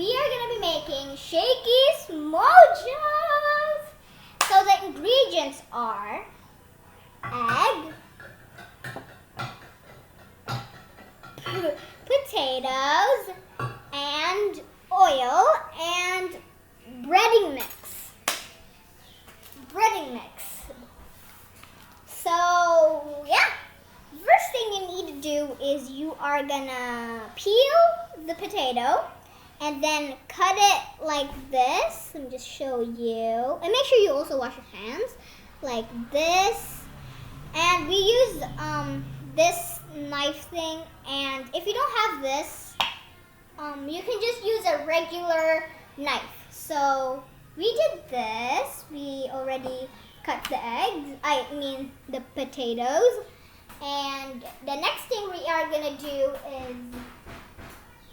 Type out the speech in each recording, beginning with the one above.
we are going to be making Shakey's MOJOS. So the ingredients are egg, potatoes, and oil, and breading mix. So yeah, first thing you need to do is you are gonna peel the potato and then cut it like this. Let me just show you. And make sure you also wash your hands like this. And we use this knife thing. And if you don't have this, you can just use a regular knife. So we did this. We already cut the the potatoes. And the next thing we are gonna do is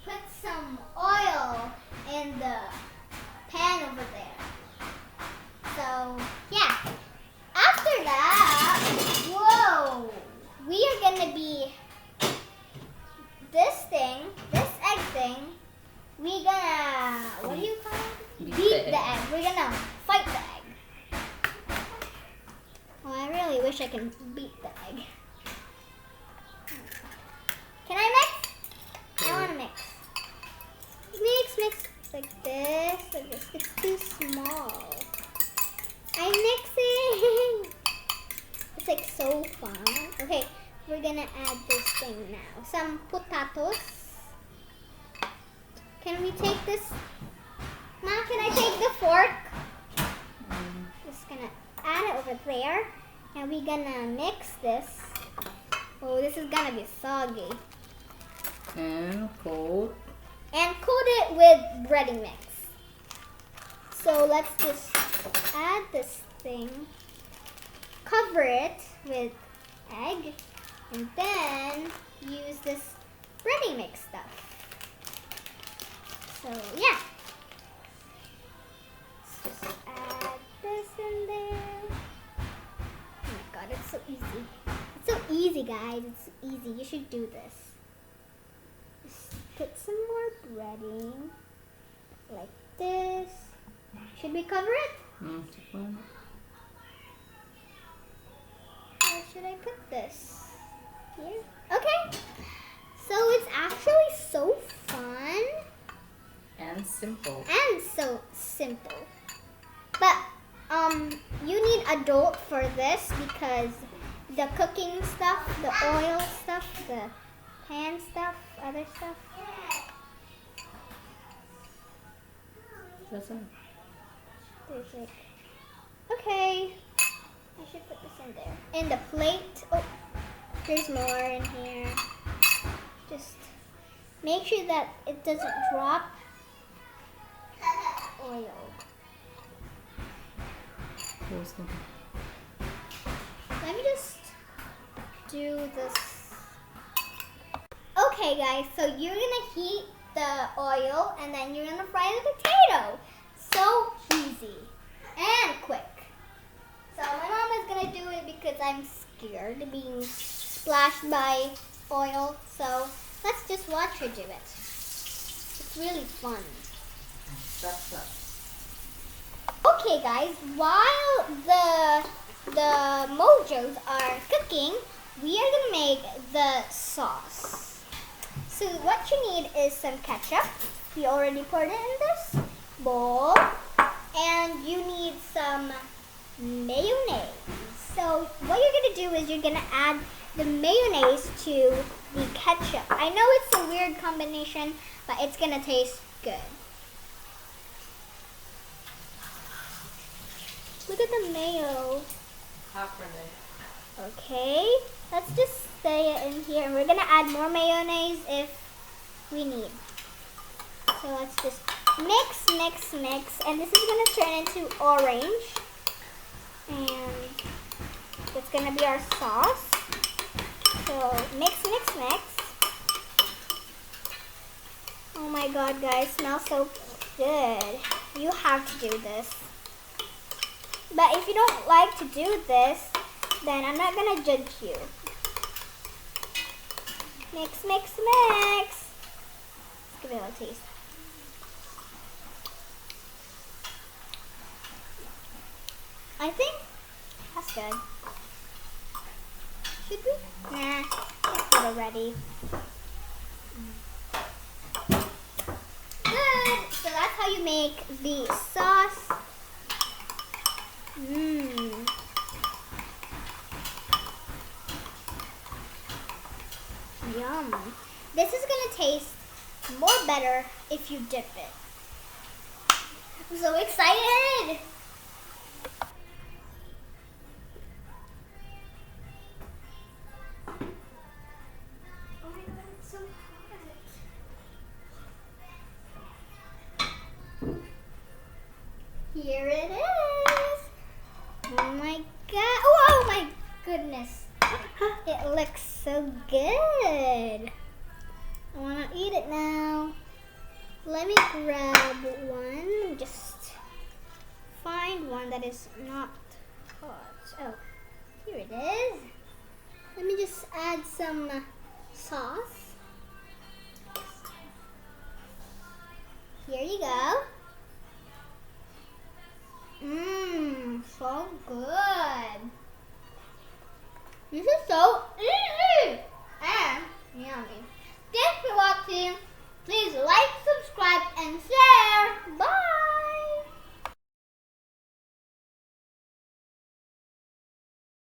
put some oil in the pan over there. So yeah, after that, whoa, we are gonna be this egg thing, we gonna, what do you call it? Beat the egg. We're gonna fight the egg. Oh, I really wish I can beat the egg. Can I mix? I wanna mix. Mix like this. It's too small. I'm mixing. It's like so fun. Okay, we're gonna add this thing now. Some potatoes. Can we take this? Ma, can I take the fork? Just gonna add it over there. And we're gonna mix this. Oh, this is gonna be soggy. And coat it with breading mix. So let's just add this thing, cover it with egg, and then use this breading mix stuff. So yeah, let's just add this in there. Oh my god, it's so easy. It's so easy, guys. It's so easy. You should do this. Put some more breading, like this. Should we cover it? Mm-hmm. Where should I put this? Here? Okay. So it's actually so fun. And simple. And so simple. But you need adult for this because the cooking stuff, the oil stuff, the pan stuff, other stuff. That's it. There's like, okay, I should put this in there. In the plate. Oh, there's more in here. Just make sure that it doesn't drop oil. Let me just do this. Okay guys, so you're gonna heat the oil and then you're gonna fry the potato. So easy and quick. So my mom is gonna do it because I'm scared of being splashed by oil. So let's just watch her do it. It's really fun. Okay guys, while the MOJOS are cooking, we are gonna make the sauce. So what you need is some ketchup. We already poured it in this bowl. And you need some mayonnaise. So what you're gonna do is you're gonna add the mayonnaise to the ketchup. I know it's a weird combination, but it's gonna taste good. Look at the mayo. Okay, let's just stay it in here. And we're gonna add more mayonnaise if we need. So let's just mix. And this is gonna turn into orange. And it's gonna be our sauce. So mix. Oh my god, guys, smells so good. You have to do this. But if you don't like to do this, then I'm not gonna judge you. Mix. Let's give it a taste. I think that's good. Should we? Nah, it's good already. Good. So that's how you make the sauce. Mmm. Yum. This is gonna taste more better if you dip it. I'm so excited! Oh my god, it's so hot. Here it is. Oh my god. Oh my goodness. It looks so good. I want to eat it now. Let me grab one. Just find one that is not hot. Oh, here it is. Let me just add some sauce.